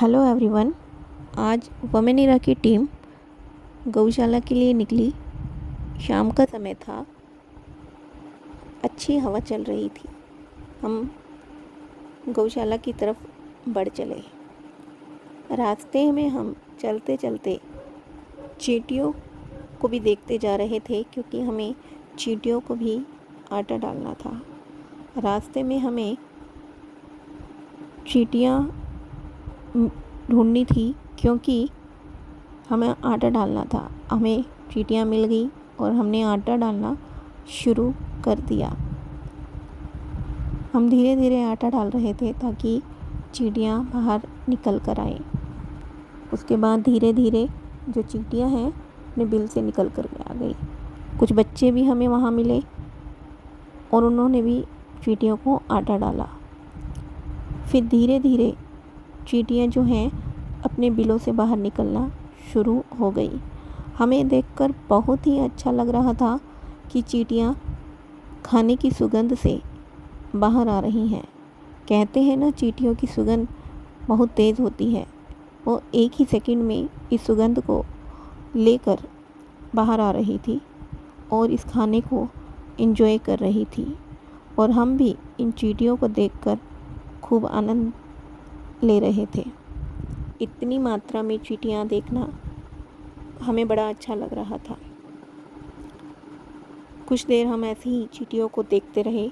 Hello everyone. आज women इरा की team गौशाला के लिए निकली। शाम का समय था, अच्छी हवा चल रही थी। हम गौशाला की तरफ बढ़ चले। रास्ते में हम चलते चलते चींटियों को भी देखते जा रहे थे, क्योंकि हमें चींटियों को भी आटा डालना था। रास्ते में हमें चींटियाँ ढूंढनी थी, क्योंकि हमें आटा डालना था। हमें चींटियाँ मिल गई और हमने आटा डालना शुरू कर दिया। हम धीरे धीरे आटा डाल रहे थे ताकि चींटियाँ बाहर निकल कर आए। उसके बाद धीरे धीरे जो चींटियाँ हैं अपने बिल से निकल कर आ गई। कुछ बच्चे भी हमें वहाँ मिले और उन्होंने भी चींटियों को आटा डाला। फिर धीरे धीरे चींटियाँ जो हैं अपने बिलों से बाहर निकलना शुरू हो गई। हमें देखकर बहुत ही अच्छा लग रहा था कि चींटियाँ खाने की सुगंध से बाहर आ रही हैं। कहते हैं ना, चींटियों की सुगंध बहुत तेज़ होती है। वो एक ही सेकंड में इस सुगंध को लेकर बाहर आ रही थी और इस खाने को एंजॉय कर रही थी। और हम भी इन चींटियों को देखकर खूब आनंद ले रहे थे। इतनी मात्रा में चींटियाँ देखना हमें बड़ा अच्छा लग रहा था। कुछ देर हम ऐसे ही चींटियों को देखते रहे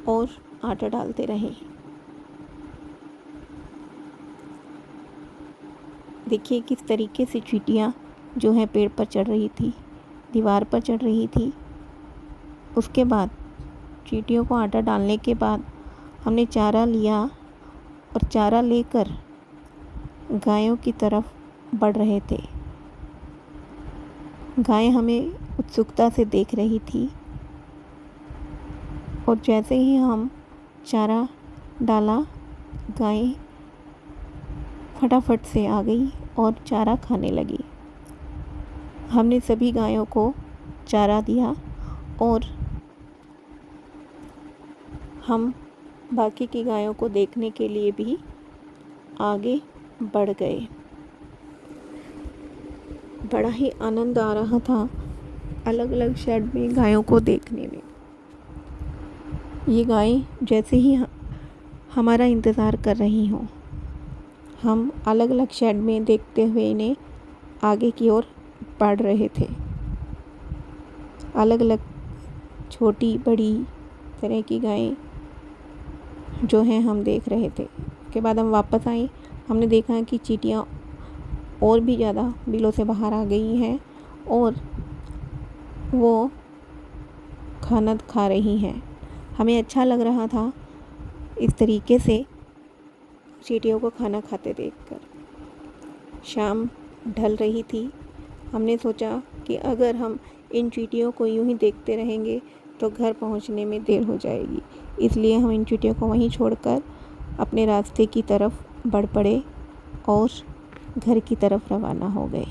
और आटा डालते रहे। देखिए किस तरीके से चींटियाँ जो है पेड़ पर चढ़ रही थी, दीवार पर चढ़ रही थी। उसके बाद चींटियों को आटा डालने के बाद हमने चारा लिया और चारा लेकर गायों की तरफ बढ़ रहे थे। गाय हमें उत्सुकता से देख रही थी और जैसे ही हम चारा डाला, गाय फटाफट से आ गई और चारा खाने लगी। हमने सभी गायों को चारा दिया और हम बाकी की गायों को देखने के लिए भी आगे बढ़ गए। बड़ा ही आनंद आ रहा था अलग अलग शेड में गायों को देखने में। ये गाय जैसे ही हमारा इंतज़ार कर रही हों, हम अलग अलग शेड में देखते हुए इन्हें आगे की ओर बढ़ रहे थे। अलग अलग छोटी बड़ी तरह की गायें जो हैं हम देख रहे थे। उसके बाद हम वापस आए। हमने देखा कि चींटियाँ और भी ज़्यादा बिलों से बाहर आ गई हैं और वो खाना खा रही हैं। हमें अच्छा लग रहा था इस तरीके से चींटियों को खाना खाते देखकर। शाम ढल रही थी। हमने सोचा कि अगर हम इन चींटियों को यूं ही देखते रहेंगे तो घर पहुंचने में देर हो जाएगी। इसलिए हम इन चींटियों को वहीं छोड़कर अपने रास्ते की तरफ बढ़ पड़े और घर की तरफ रवाना हो गए।